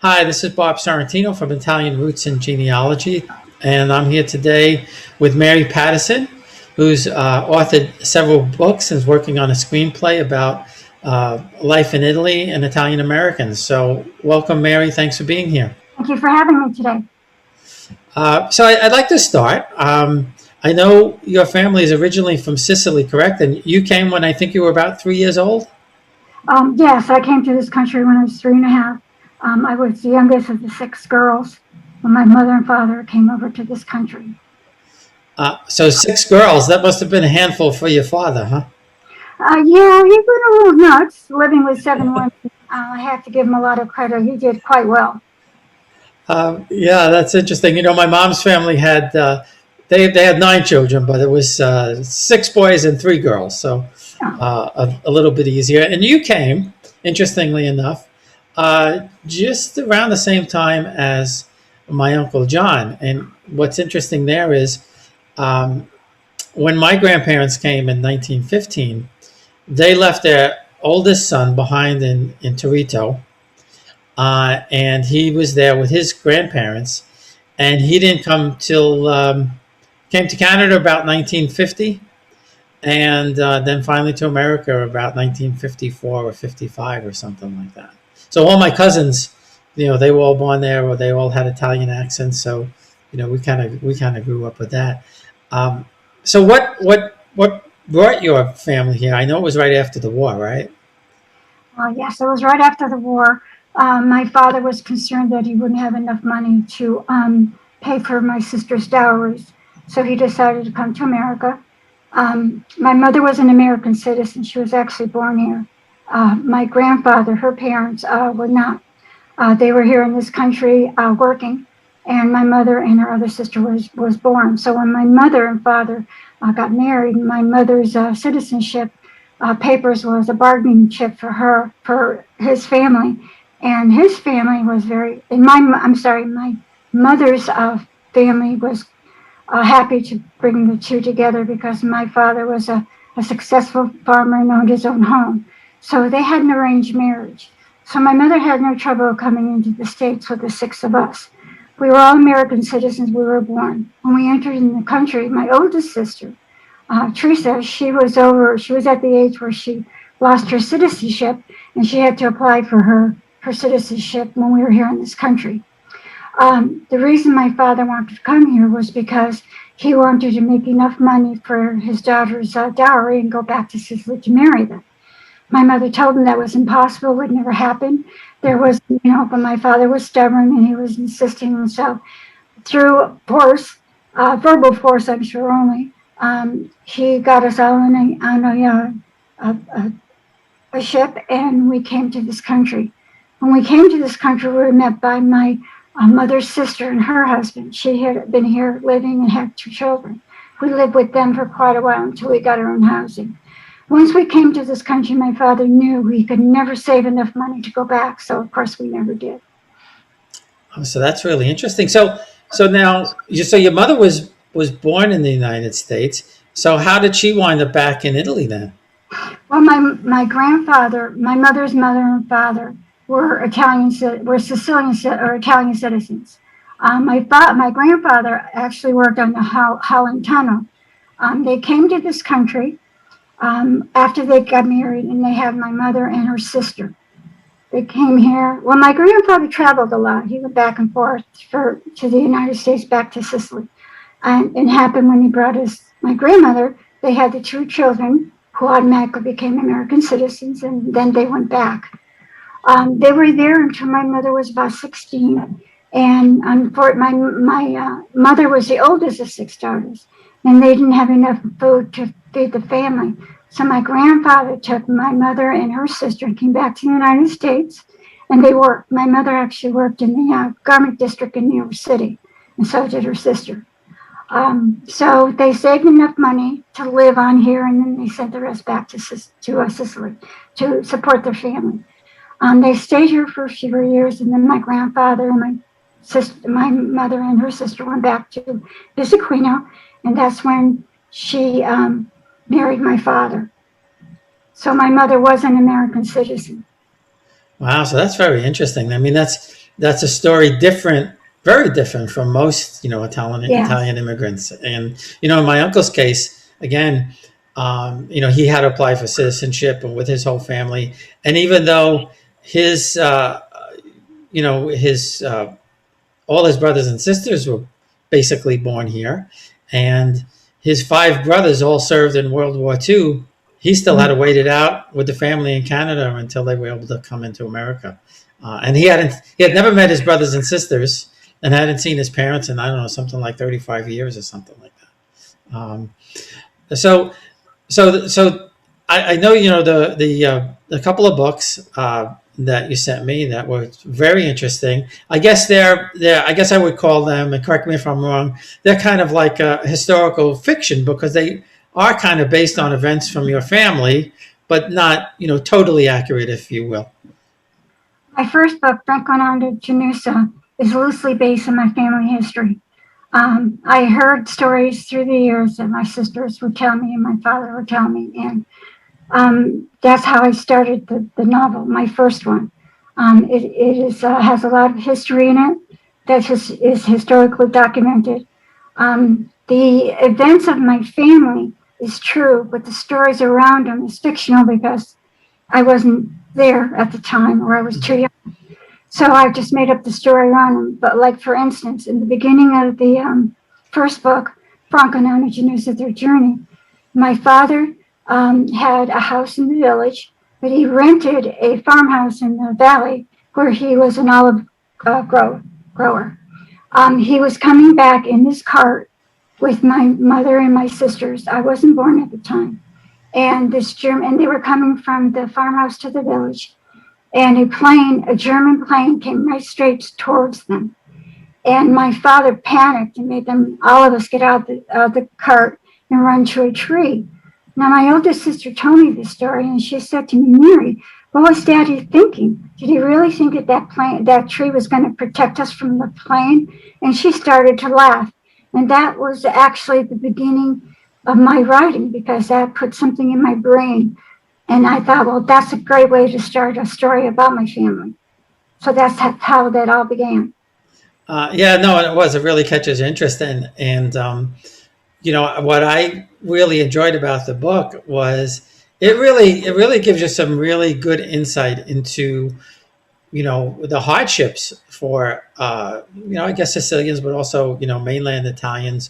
Hi, this is Bob Sorrentino from Italian Roots and Genealogy, and I'm here today with Mary Patterson, who's authored several books and is working on a screenplay about life in Italy and Italian Americans. So, welcome, Mary. Thanks for being here. Thank you for having me today. I'd like to start. I know your family is originally from Sicily, correct? And you came when I think you were about 3 years old? Yes, I came to this country when I was 3.5. I was the youngest of the 6 girls when my mother and father came over to this country. So 6 girls, that must have been a handful for your father, huh? Yeah, he went a little nuts living with 7 women. I have to give him a lot of credit. He did quite well. Yeah, that's interesting. You know, my mom's family had they had 9 children, but it was 6 boys and 3 girls, so a little bit easier. And you came, interestingly enough, just around the same time as my uncle John. And what's interesting there is when my grandparents came in 1915, they left their oldest son behind in Torito, and he was there with his grandparents, and he didn't come till came to Canada about 1950, and then finally to America about 1954 or 55 or something like that. So all my cousins, you know, they were all born there, or they all had Italian accents. So, you know, we kind of grew up with that. So what brought your family here? I know it was right after the war, right? Yes, it was right after the war. My father was concerned that he wouldn't have enough money to pay for my sister's dowries, so he decided to come to America. My mother was an American citizen. She was actually born here. My grandfather, her parents, were not. They were here in this country working, and my mother and her other sister was born. So when my mother and father got married, my mother's citizenship papers was a bargaining chip for his family, and his family was my mother's family was happy to bring the two together because my father was a successful farmer and owned his own home. So they had an arranged marriage. So my mother had no trouble coming into the States with the 6 of us. We were all American citizens. We were born. When we entered in the country, my oldest sister, Teresa, she was at the age where she lost her citizenship, and she had to apply for her citizenship when we were here in this country. The reason my father wanted to come here was because he wanted to make enough money for his daughter's dowry and go back to Sicily to marry them. My mother told him that was impossible, would never happen. But my father was stubborn and he was insisting. And so through force, verbal force, I'm sure only, he got us all on a ship, and we came to this country. When we came to this country, we were met by my mother's sister and her husband. She had been here living and had 2 children. We lived with them for quite a while until we got our own housing. Once we came to this country, my father knew he could never save enough money to go back, so of course we never did. Oh, so that's really interesting. So now, so your mother was born in the United States. So how did she wind up back in Italy then? Well, my grandfather, my mother's mother and father were Sicilian or Italian citizens. My grandfather actually worked on the Holland Tunnel. They came to this country after they got married, and they had my mother and her sister. They came here. Well, my grandfather traveled a lot. He went back and forth to the United States, back to Sicily. And it happened when he brought my grandmother. They had the 2 children who automatically became American citizens, and then they went back. They were there until my mother was about 16, and my mother was the oldest of 6 daughters, and they didn't have enough food to feed the family. So my grandfather took my mother and her sister and came back to the United States, and they worked. My mother actually worked in the garment district in New York City, and so did her sister. So they saved enough money to live on here, and then they sent the rest back to Sicily to support their family. They stayed here for a few years, and then my grandfather and my mother and her sister went back to Visquino, and that's when she married my father. So my mother was an American citizen. Wow, so that's very interesting. I mean, that's a story different, very different from most, Yes. Italian immigrants. And, in my uncle's case, again, he had to apply for citizenship and with his whole family. And even though his, his, all his brothers and sisters were basically born here, and his five brothers all served in World War II. He still had to wait it out with the family in Canada until they were able to come into America. And he had never met his brothers and sisters, and hadn't seen his parents in, I don't know, something like 35 years or something like that. So so I know, the couple of books that you sent me that were very interesting. I guess I guess I would call them, and correct me if I'm wrong, they're kind of like historical fiction, because they are kind of based on events from your family, but not, totally accurate, if you will. My first book, and Gennusa, is loosely based on my family history. I heard stories through the years that my sisters would tell me and my father would tell me, and that's how I started the novel, my first one. It has a lot of history in it that is historically documented. The events of my family is true, but the stories around them is fictional because I wasn't there at the time, or I was too young. So I just made up the story around them. But like, for instance, in the beginning of the first book, and Gennusa, Their Journey, my father had a house in the village, but he rented a farmhouse in the valley where he was an olive grower. He was coming back in his cart with my mother and my sisters. I wasn't born at the time. And they were coming from the farmhouse to the village. And a German plane came right straight towards them. And my father panicked and made all of us get out the cart and run to a tree. Now, my oldest sister told me this story, and she said to me, "Mary, what was Daddy thinking? Did he really think that tree was going to protect us from the plane?" And she started to laugh. And that was actually the beginning of my writing, because that put something in my brain. And I thought, well, that's a great way to start a story about my family. So that's how that all began. Yeah, no, it was. It really catches your interest, and what I really enjoyed about the book was it really gives you some really good insight into the hardships for I guess Sicilians, but also mainland Italians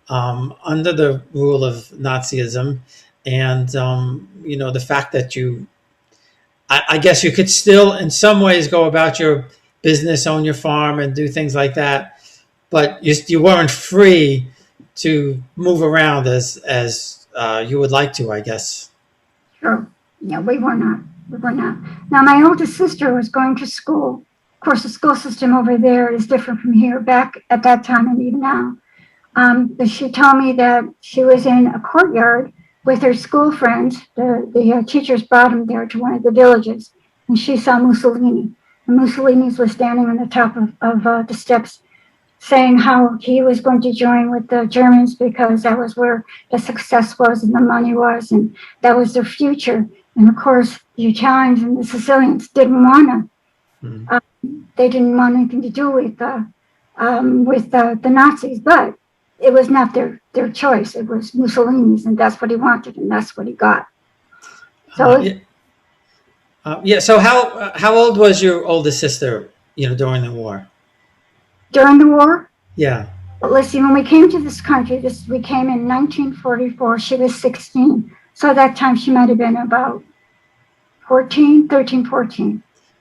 under the rule of Nazism, and the fact that I guess you could still in some ways go about your business, own your farm, and do things like that, but you weren't free to move around as you would like to, I guess. Sure. Yeah, we were not. We were not. Now, my oldest sister was going to school. Of course, the school system over there is different from here back at that time and even now. But she told me that she was in a courtyard with her school friends. The teachers brought them there to one of the villages, and she saw Mussolini. And Mussolini was standing on the top of the steps, saying how he was going to join with the Germans because that was where the success was and the money was, and that was their future. And of course, the Italians and the Sicilians didn't want to. Mm-hmm. They didn't want anything to do with the Nazis, but it was not their choice. It was Mussolini's, and that's what he wanted, and that's what he got. So yeah. So how old was your oldest sister? During the war. During the war? Yeah. But let's see, when we came to this country, we came in 1944. She was 16. So at that time, she might have been about 14.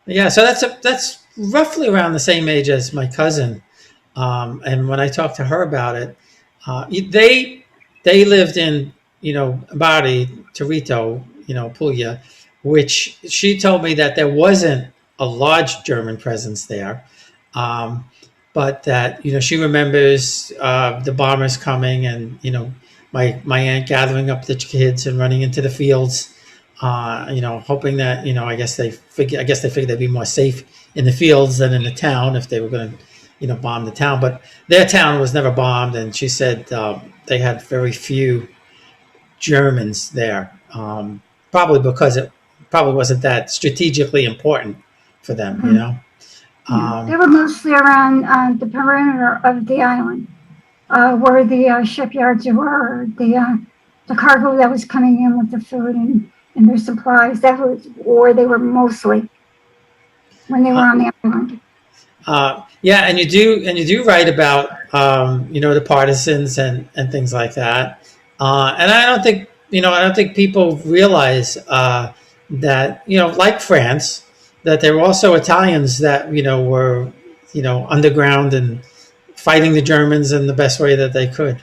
Yeah, so that's roughly around the same age as my cousin. And when I talked to her about it, they lived in Bari, Torito, Puglia, which she told me that there wasn't a large German presence there. But that she remembers the bombers coming, and my aunt gathering up the kids and running into the fields, hoping that I guess they figured they'd be more safe in the fields than in the town if they were going to bomb the town. But their town was never bombed, and she said they had very few Germans there, probably because it probably wasn't that strategically important for them, Yeah, they were mostly around the perimeter of the island, where the shipyards were, the cargo that was coming in with the food and their supplies. That was where they were mostly when they were on the island. Yeah, and you do write about the partisans and things like that. And I don't think people realize that like France, that there were also Italians that were underground and fighting the Germans in the best way that they could.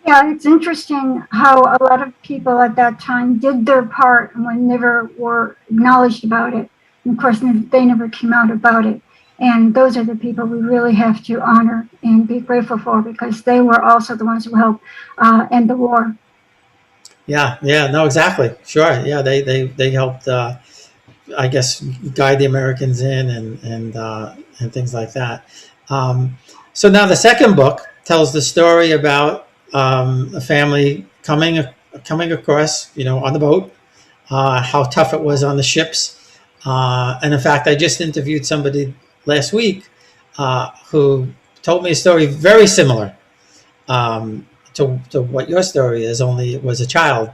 Yeah, it's interesting how a lot of people at that time did their part and when never were acknowledged about it. And of course, they never came out about it. And those are the people we really have to honor and be grateful for because they were also the ones who helped end the war. Yeah, no, exactly, sure. Yeah, they helped, I guess, guide the Americans in and things like that. So now the second book tells the story about a family coming across, on the boat, how tough it was on the ships, and in fact, I just interviewed somebody last week who told me a story very similar to what your story is. Only it was a child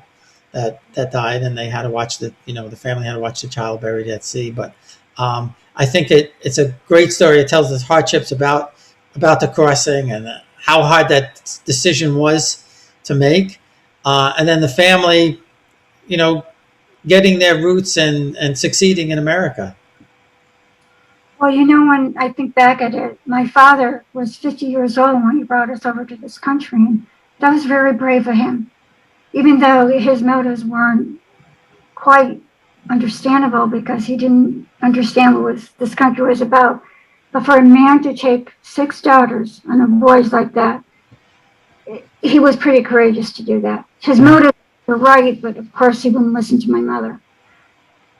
that died, and they had to watch the family had to watch the child buried at sea. But I think it's a great story. It tells us hardships about the crossing and how hard that decision was to make, and then the family, getting their roots and succeeding in America. Well, when I think back at it, my father was 50 years old when he brought us over to this country. And that was very brave of him, even though his motives weren't quite understandable because he didn't understand what this country was about. But for a man to take 6 daughters and a boys like that, he was pretty courageous to do that. His motives were right, but of course he wouldn't listen to my mother.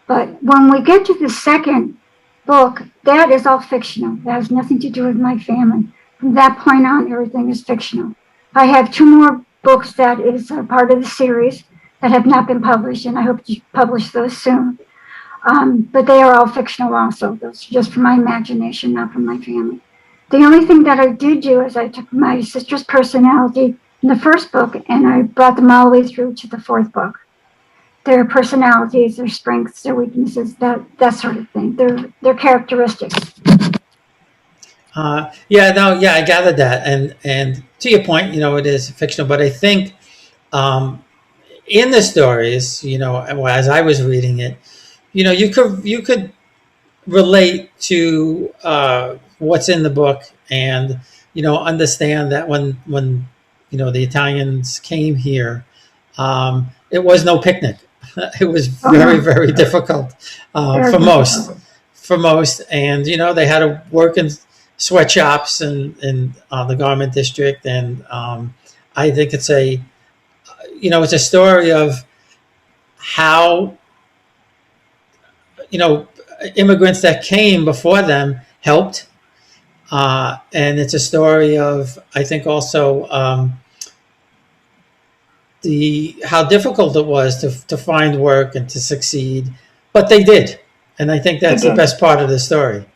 But when we get to the second book, that is all fictional. That has nothing to do with my family. From that point on, everything is fictional. I have 2 more books that is a part of the series that have not been published, and I hope to publish those soon. But they are all fictional also. Those are just from my imagination, not from my family. The only thing that I did do is I took my sister's personality in the first book and I brought them all the way through to the 4th book. Their personalities, their strengths, their weaknesses, that sort of thing. Their characteristics. I gathered that, and to your point, it is fictional, but I think in the stories, as I was reading it, you could relate to what's in the book, and understand that when the Italians came here, it was no picnic. It was very difficult for most, and they had to work in sweatshops and in the garment district, and I think it's a story of how immigrants that came before them helped, and it's a story of, I think, also how difficult it was to find work and to succeed, but they did, and I think that's the best part of the story.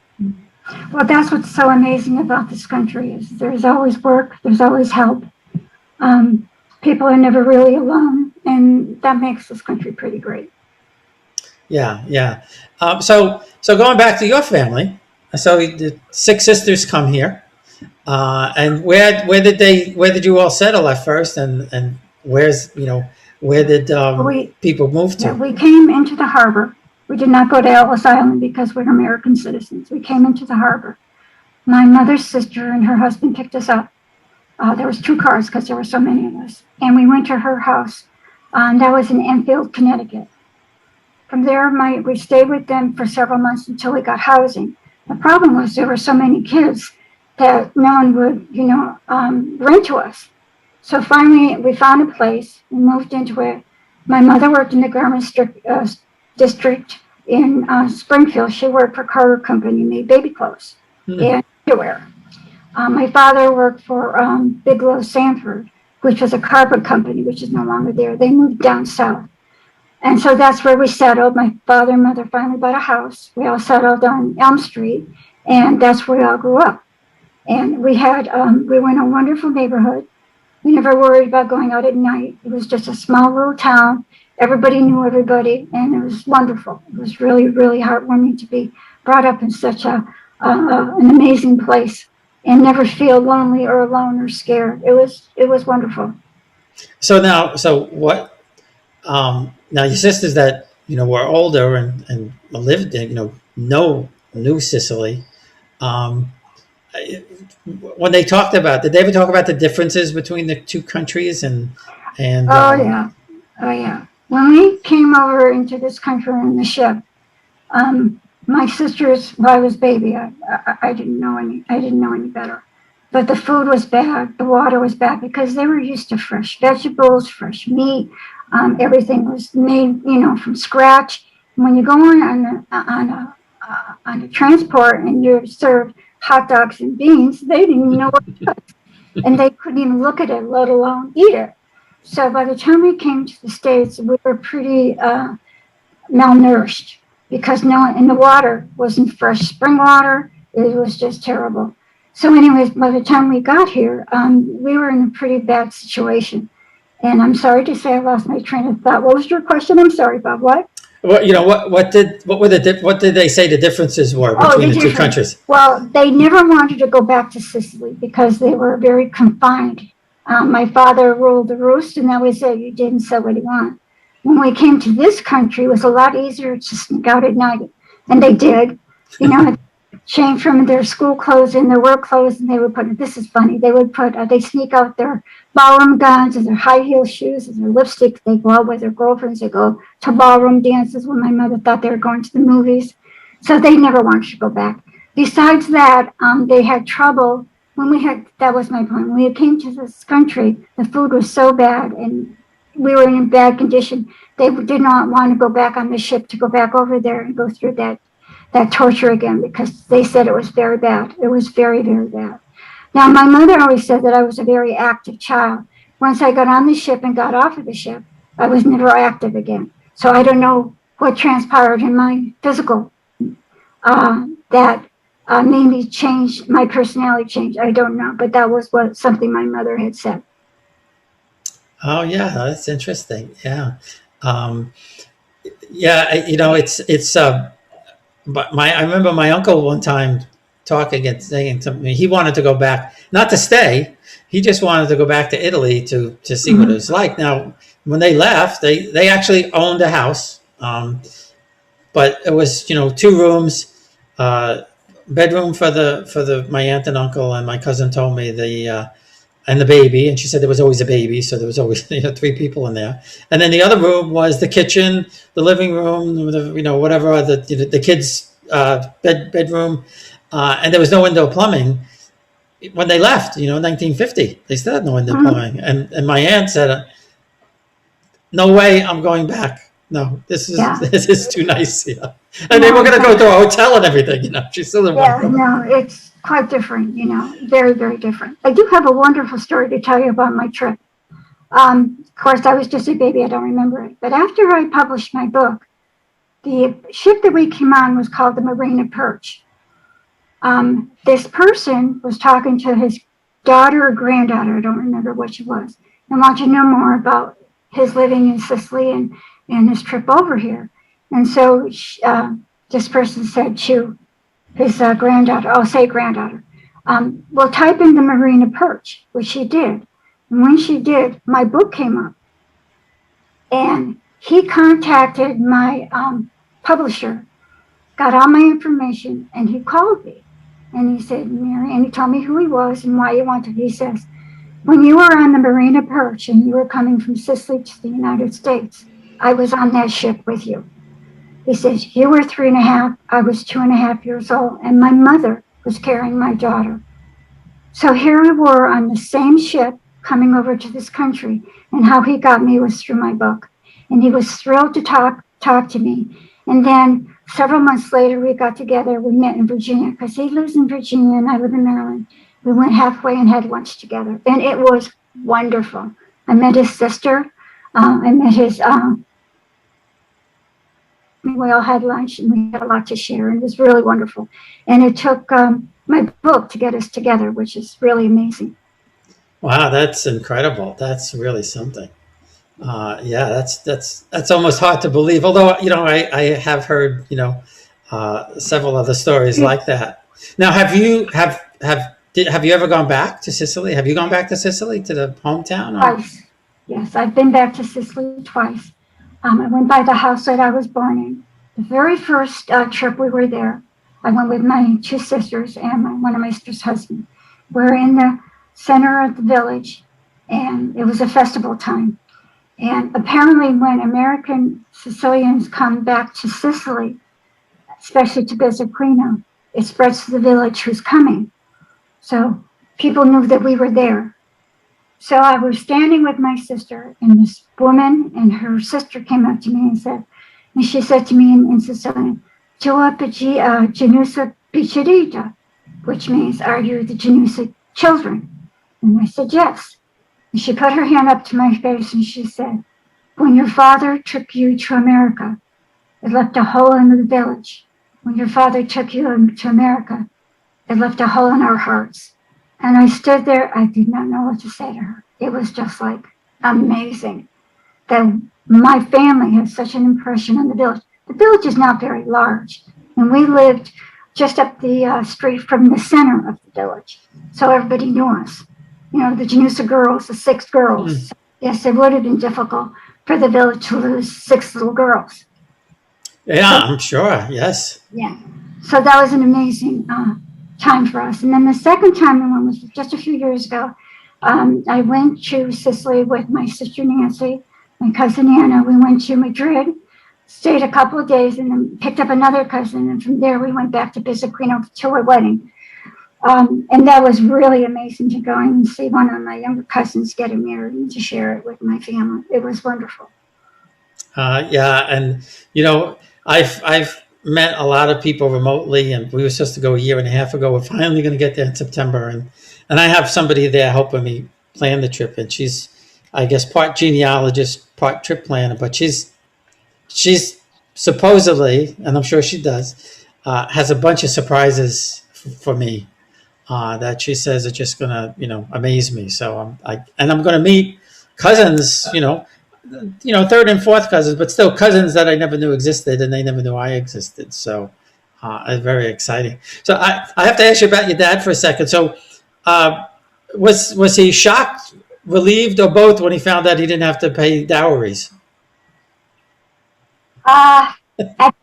Well, that's what's so amazing about this country is there's always work, there's always help. People are never really alone, and that makes this country pretty great. Yeah. So going back to your family, so the 6 sisters come here, and where did you all settle at first, and where did people move to? We came into the harbor. We did not go to Ellis Island because we're American citizens. We came into the harbor. My mother's sister and her husband picked us up. There was 2 cars because there were so many of us, and we went to her house. That was in Enfield, Connecticut. From there, we stayed with them for several months until we got housing. The problem was there were so many kids that no one would, rent to us. So finally, we found a place and moved into it. My mother worked in the garment district in Springfield. She worked for Carter Company, made baby clothes and underwear. My father worked for Bigelow Sanford, which was a carpet company, which is no longer there. They moved down south. And so that's where we settled. My father and mother finally bought a house. We all settled on Elm Street, and that's where we all grew up. And we were in a wonderful neighborhood. We never worried about going out at night. It was just a small little town. Everybody knew everybody, and it was wonderful. It was really, really heartwarming to be brought up in such an amazing place and never feel lonely or alone or scared. It was wonderful. So what? Now your sisters that were older and lived in knew Sicily. Um, when they talked about, did they ever talk about the differences between the two countries and Oh yeah, oh yeah. When we came over into this country in the ship, my sisters, when I was baby, I didn't know any better. But the food was bad, the water was bad because they were used to fresh vegetables, fresh meat. Everything was made, from scratch. When you go on a transport and you're served hot dogs and beans, they didn't even know what it was, and they couldn't even look at it, let alone eat it. So by the time we came to the States, we were pretty malnourished because and the water wasn't fresh spring water. It was just terrible. So anyways, by the time we got here, we were in a pretty bad situation. And I'm sorry to say I lost my train of thought. What was your question? I'm sorry, Bob. What? Well, what did they say the differences were between the two countries? Well, they never wanted to go back to Sicily because they were very confined. My father ruled the roost, and that was it. You didn't say what you want. When we came to this country, it was a lot easier to sneak out at night, and they did. Change from their school clothes and their work clothes, and they would put. This is funny. They sneak out their ballroom gowns and their high heel shoes and their lipstick. They go out with their girlfriends. They go to ballroom dances when my mother thought they were going to the movies. So they never wanted to go back. Besides that, they had trouble that was my point. When we came to this country, the food was so bad and we were in bad condition. They did not want to go back on the ship to go back over there and go through that torture again because they said it was very bad. It was very, very bad. Now, my mother always said that I was a very active child. Once I got on the ship and got off of the ship, I was never active again. So I don't know what transpired in my physical that made me change, my personality changed. I don't know, but that was something my mother had said. Oh yeah, that's interesting. Yeah, it's. But I remember my uncle one time talking and saying to me he wanted to go back, not to stay. He just wanted to go back to Italy to see what it was like. Now, when they left, they actually owned a house, but it was 2 rooms, bedroom for my aunt and uncle, and my cousin told me and the baby, and she said there was always a baby, so there was always 3 people in there. And then the other room was the kitchen, the living room, whatever the kids' bedroom, and there was no window plumbing. When they left, 1950, they still had no window plumbing, and my aunt said, "No way, I'm going back. No, this is too nice." And they were going to go to a hotel and everything. She still didn't want to go. No, it's quite different, very, very different. I do have a wonderful story to tell you about my trip. Of course, I was just a baby. I don't remember it. But after I published my book, the ship that we came on was called the Marina Perch. This person was talking to his daughter or granddaughter, I don't remember which it was, and wanted to know more about his living in Sicily and his trip over here. And so this person said to his granddaughter, I'll say granddaughter, well, type in the Marina Perch, which she did. And when she did, my book came up. And he contacted my publisher, got all my information, and he called me. And he said, Mary, and he told me who he was and why he wanted. He says, when you were on the Marina Perch and you were coming from Sicily to the United States, I was on that ship with you. He says, you were 3.5, I was 2.5 years old, and my mother was carrying my daughter. So here we were on the same ship coming over to this country, and how he got me was through my book. And he was thrilled to talk to me. And then several months later, we got together. We met in Virginia because he lives in Virginia and I live in Maryland. We went halfway and had lunch together, and it was wonderful. I met his sister. I met his we all had lunch and we had a lot to share, and it was really wonderful. And it took my book to get us together, which is really amazing. Wow, that's incredible. That's really something. Yeah, that's almost hard to believe. Although, I have heard, several other stories like that. Now, have you ever gone back to Sicily? Have you gone back to Sicily, to the hometown? Or? Twice. Yes, I've been back to Sicily twice. I went by the house that I was born in. The very first trip we were there, I went with my two sisters and one of my sister's husband. We're in the center of the village, and it was a festival time. And apparently when American Sicilians come back to Sicily, especially to Bisiquino, it spreads to the village who's coming. So people knew that we were there. So I was standing with my sister, and this woman and her sister came up to me and she said to me in Sicilian, Gennusa Piccerita, which means, are you the Gennusa children? And I said, yes. And she put her hand up to my face and she said, when your father took you to America, it left a hole in the village. When your father took you to America, it left a hole in our hearts. And I stood there. I did not know what to say to her. It was just like amazing that my family had such an impression on the village. The village is not very large, and we lived just up the street from the center of the village. So everybody knew us. The Gennusa girls, the 6 girls. Mm. So yes, it would have been difficult for the village to lose 6 little girls. Yeah, I'm sure. Yes. Yeah. So that was an amazing time for us. And then the second time I went was just a few years ago. I went to Sicily with my sister Nancy, my cousin Anna. We went to Madrid, stayed a couple of days, and then picked up another cousin. And from there, we went back to Bisiquino to our wedding. And that was really amazing to go and see one of my younger cousins getting married and to share it with my family. It was wonderful. Yeah, and I've met a lot of people remotely, and we were supposed to go a year and a half ago. We're finally going to get there in September, and I have somebody there helping me plan the trip, and she's, I guess, part genealogist, part trip planner, but she's supposedly, and I'm sure she does, has a bunch of surprises for me that she says are just going to, amaze me. So I'm going to meet cousins, third and fourth cousins, but still cousins that I never knew existed, and they never knew I existed. So it's very exciting. So I have to ask you about your dad for a second. So was he shocked, relieved, or both when he found out he didn't have to pay dowries? At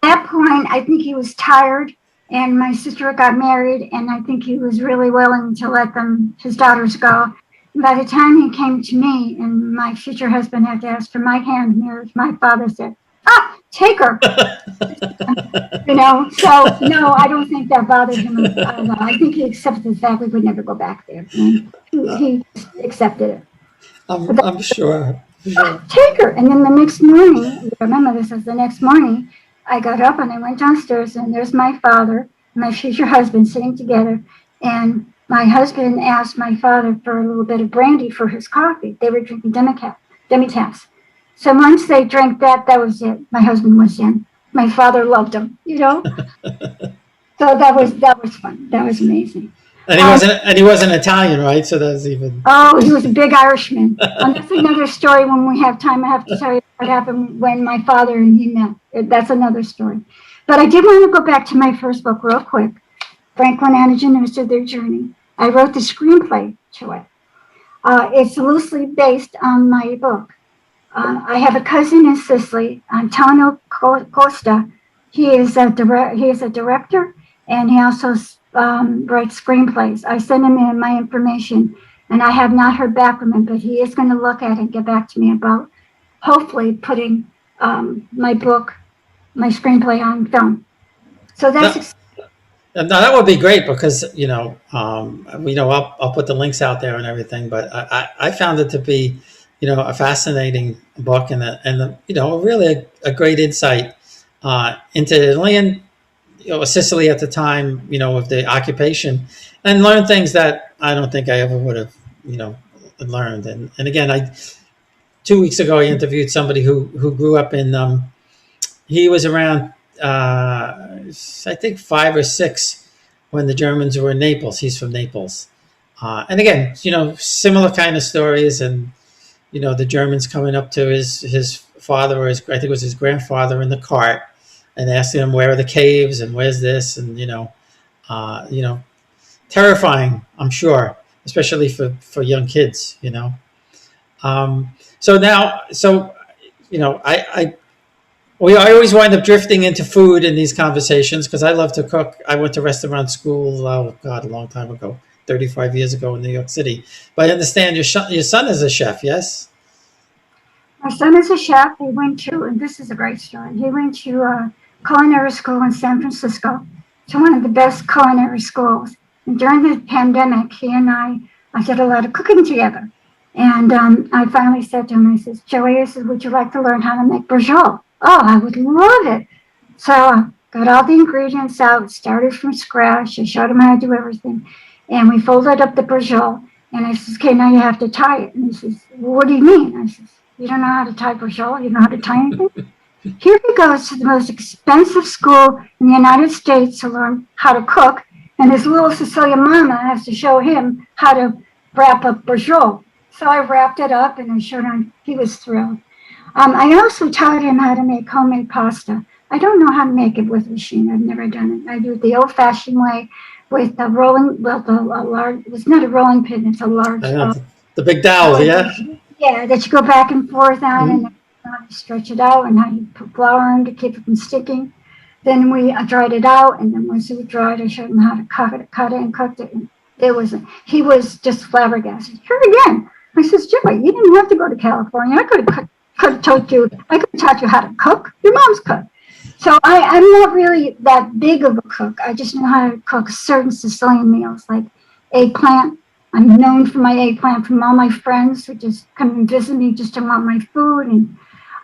that point, I think he was tired, and my sister got married, and I think he was really willing to let his daughters go. By the time he came to me and my future husband had to ask for my hand in marriage, my father said, take her. So no, I don't think that bothered him at all. I think he accepted the fact we would never go back there. He accepted it. I'm sure. Take her. And then the next morning, I remember this was the next morning, I got up and I went downstairs, and there's my father and my future husband sitting together, and my husband asked my father for a little bit of brandy for his coffee. They were drinking demi-tasse. So once they drank that was it. My husband was in. My father loved him, So that was fun. That was amazing. And he wasn't Italian, right? So that's even. Oh, he was a big Irishman. And that's another story. When we have time, I have to tell you what happened when my father and he met. That's another story. But I did want to go back to my first book real quick. Franklin and Gennusa, Their Journey. I wrote the screenplay to it. It's loosely based on my book. I have a cousin in Sicily, Antonio Costa. He is a director, and he also writes screenplays. I sent him in my information, and I have not heard back from him, but he is going to look at it and get back to me about hopefully putting my book, my screenplay on film. So that's. No, that would be great because I'll put the links out there and everything. But I found it to be, a fascinating book and really a great insight into the land, Sicily at the time, of the occupation, and learn things that I don't think I ever would have, learned. And again, 2 weeks ago I interviewed somebody who grew up in. He was around I think 5 or 6 when the Germans were in Naples. He's from Naples. And again, similar kind of stories, and the Germans coming up to his father, or I think it was his grandfather, in the cart, and asking him where are the caves and where's this, and terrifying, I'm sure, especially for young kids. I always wind up drifting into food in these conversations because I love to cook. I went to restaurant school, oh God, a long time ago, 35 years ago in New York City. But I understand your son is a chef, yes? My son is a chef. He went to, and this is a great story. He went to culinary school in San Francisco, to one of the best culinary schools. And during the pandemic, he and I did a lot of cooking together. And I finally said to him, I said, Joey, I said, would you like to learn how to make brajol? Oh, I would love it. So I got all the ingredients out, started from scratch. I showed him how to do everything. And we folded up the brajol. And I said, okay, now you have to tie it. And he says, well, what do you mean? I said, you don't know how to tie brajol? You know how to tie anything? Here he goes to the most expensive school in the United States to learn how to cook. And his little Sicilian mama has to show him how to wrap up brajol. So I wrapped it up and I showed him. He was thrilled. I also taught him how to make homemade pasta. I don't know how to make it with a machine. I've never done it. I do it the old-fashioned way with a rolling, a large, it's not a rolling pin, it's a large. The big dowel, yeah? Yeah, that you go back and forth on, and how you stretch it out and how you put flour in to keep it from sticking. Then we dried it out, and then once it was dried, I showed him how to cut it and cooked it. And he was just flabbergasted. Here again. I says, Joey, you didn't have to go to California. I could have taught you how to cook. Your mom's cook. So I'm not really that big of a cook. I just know how to cook certain Sicilian meals, like eggplant. I'm known for my eggplant from all my friends who just come and visit me just to want my food. And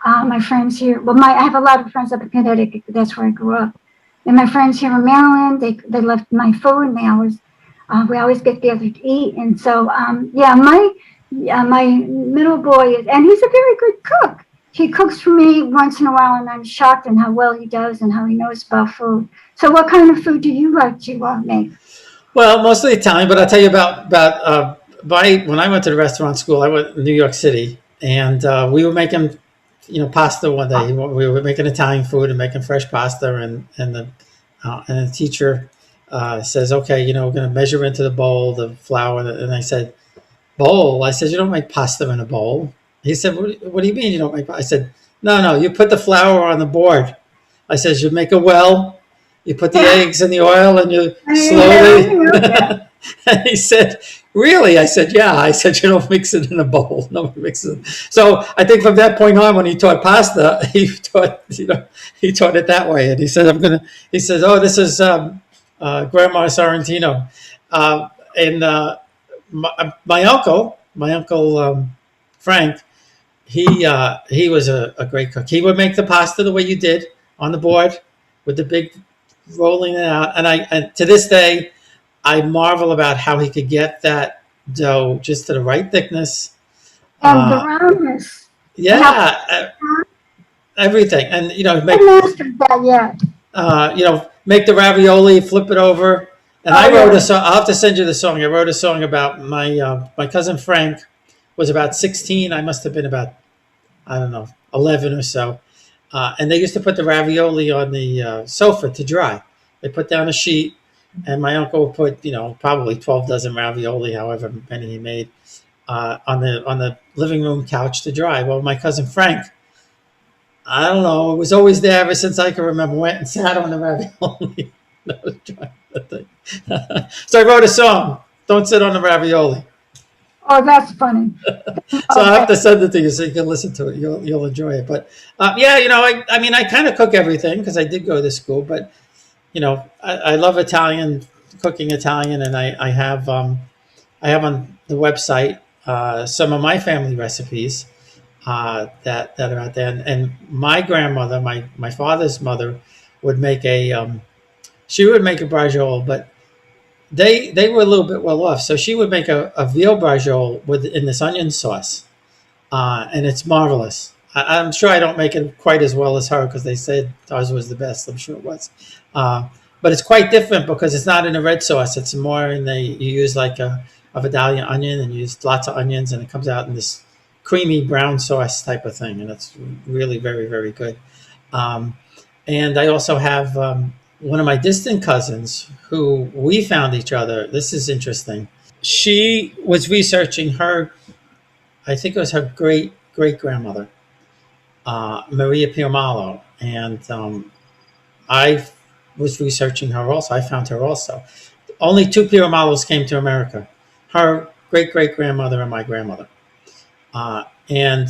my friends here, I have a lot of friends up in Connecticut. That's where I grew up. And my friends here in Maryland, they love my food, and we always get together to eat. And so, my middle boy, and he's a very good cook. He cooks for me once in a while, and I'm shocked at how well he does and how he knows about food. So what kind of food do you like to make? Well, mostly Italian, but I'll tell you about when I went to the restaurant school. I went to New York City, and we were making, pasta one day. We were making Italian food and making fresh pasta, and the teacher says, okay, we're going to measure into the bowl the flour, and I said, bowl? I said, you don't make pasta in a bowl. He said, what do you mean you don't make pasta? I said, no, you put the flour on the board. I said, you make a well, you put the eggs in the oil, and you slowly. And he said, really? I said, yeah. I said, you don't mix it in a bowl. Nobody mixes it. So I think from that point on, when he taught pasta, he taught it that way. And he said, oh, this is Grandma Sorrentino. And my uncle Frank, he was a great cook. He would make the pasta the way you did on the board with the big rolling it out. And to this day, I marvel about how he could get that dough just to the right thickness. And the roundness. Yeah, everything. And make mastered that yet. Make the ravioli, flip it over. And I wrote a song. I'll have to send you the song. I wrote a song about my cousin Frank was about 16. I must have been about, 11 or so. And they used to put the ravioli on the sofa to dry. They put down a sheet, and my uncle would put, probably 12 dozen ravioli, however many he made, on the living room couch to dry. Well, my cousin Frank, I don't know, it was always there ever since I can remember, went and sat on the ravioli. So I wrote a song, Don't Sit on the Ravioli. Oh, that's funny. So I'll have to send it to you so you can listen to it. You'll enjoy it. But I kind of cook everything because I did go to school. But I love Italian, cooking Italian, and I have on the website some of my family recipes that are out there. And my grandmother, my father's mother, would make she would make a braciole, but they were a little bit well off. So she would make a veal braciole in this onion sauce, and it's marvelous. I'm sure I don't make it quite as well as her because they said ours was the best. I'm sure it was. But it's quite different because it's not in a red sauce. It's more in you use like a Vidalia onion and you use lots of onions and it comes out in this creamy brown sauce type of thing. And it's really very, very good. Um, and I also have one of my distant cousins who we found each other. This is interesting. She was researching I think it was her great great grandmother, Maria Piermalo, and I was researching her also. I found her also. Only two Piermalos came to America: her great great grandmother and my grandmother. And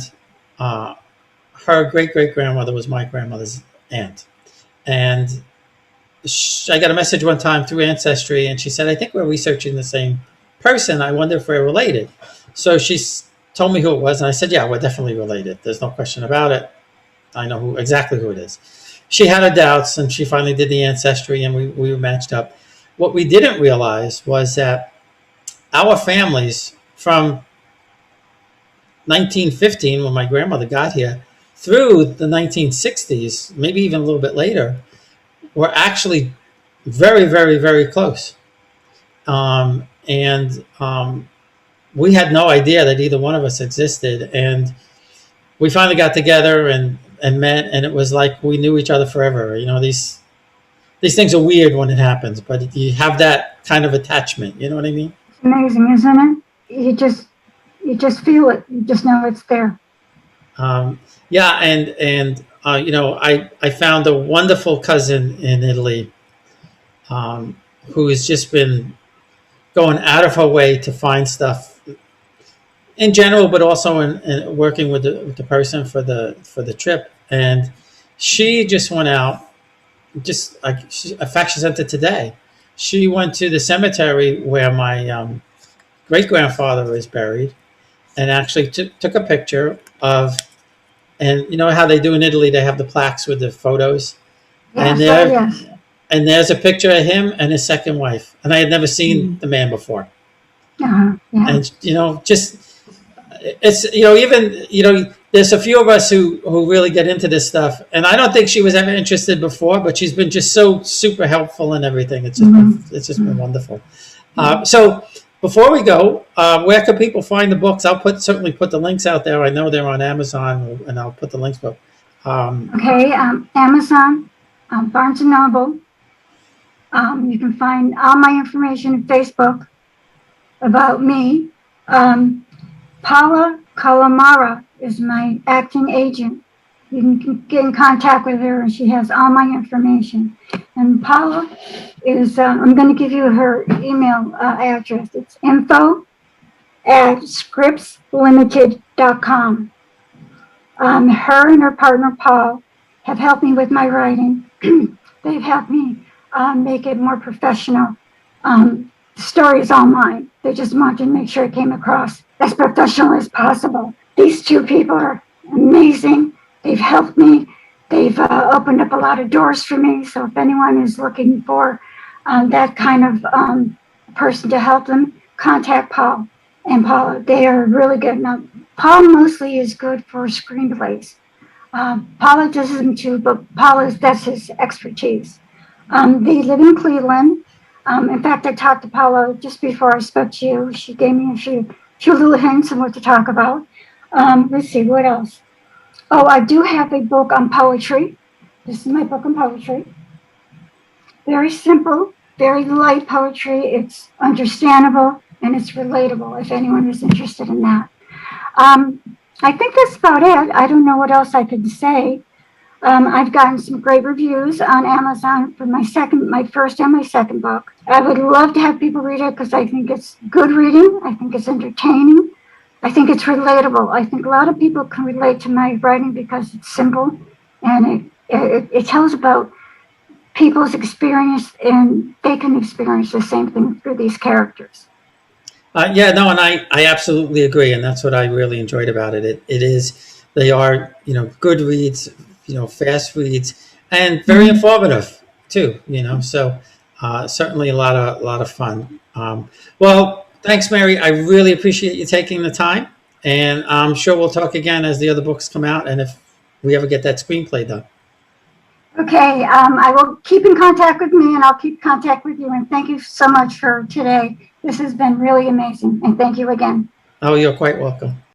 her great great grandmother was my grandmother's aunt. And I got a message one time through Ancestry, and she said, "I think we're researching the same person. I wonder if we're related." So she told me who it was, and I said, "Yeah, we're definitely related. There's no question about it. I know exactly who it is." She had her doubts, and she finally did the Ancestry, and we were matched up. What we didn't realize was that our families from 1915, when my grandmother got here, through the 1960s, maybe even a little bit later, were actually very, very, very close. And we had no idea that either one of us existed. And we finally got together and met, and it was like we knew each other forever. You know, these things are weird when it happens, but you have that kind of attachment. You know what I mean? It's amazing, isn't it? You just feel it. You just know it's there. Yeah, and you know, I found a wonderful cousin in Italy who has just been going out of her way to find stuff in general, but also in working with the person for the trip. And she just went out, just like in fact, she sent it today. She went to the cemetery where my great grandfather is buried, and actually took a picture of. And you know how they do in Italy? They have the plaques with the photos, Yes, and yes. and there's a picture of him and his second wife, and I had never seen the man before. Yeah. And you know, just it's even there's a few of us who really get into this stuff, and I don't think she was ever interested before, but she's been just so super helpful and everything. It's just been wonderful. So before we go, where can people find the books? I'll certainly put the links out there. I know they're on Amazon, and I'll put the links. But Okay, Amazon, Barnes and Noble. You can find all my information on Facebook about me. Paula Calamara is my acting agent. You can get in contact with her, and she has all my information. And Paula is, I'm going to give you her email address. It's info@scriptslimited.com. Her and her partner, Paul, have helped me with my writing. They've helped me make it more professional. The story is all mine. They just wanted to make sure it came across as professional as possible. These two people are amazing. They've helped me. They've opened up a lot of doors for me. So if anyone is looking for that kind of person to help them, contact Paul and Paula. They are really good. Now, Paul mostly is good for screenplays. Paula does them too, but that's his expertise. They live in Cleveland. In fact, I talked to Paula just before I spoke to you. She gave me a few little hints on what to talk about. Let's see, what else? Oh, I do have a book on poetry. This is my book on poetry. Very simple, very light poetry. It's understandable and it's relatable if anyone is interested in that. I think that's about it. I don't know what else I could say. I've gotten some great reviews on Amazon for my first and my second book. I would love to have people read it because I think it's good reading. I think it's entertaining. I think it's relatable. I think a lot of people can relate to my writing because it's simple and it tells about people's experience, and they can experience the same thing through these characters. Yeah, no, and I absolutely agree, and that's what I really enjoyed about it. They are good reads, fast reads, and very informative too. So certainly a lot of fun. Well, thanks, Mary. I really appreciate you taking the time. And I'm sure we'll talk again as the other books come out, and if we ever get that screenplay done. Okay, I will keep in contact with me and I'll keep contact with you. And thank you so much for today. This has been really amazing. And thank you again. Oh, you're quite welcome.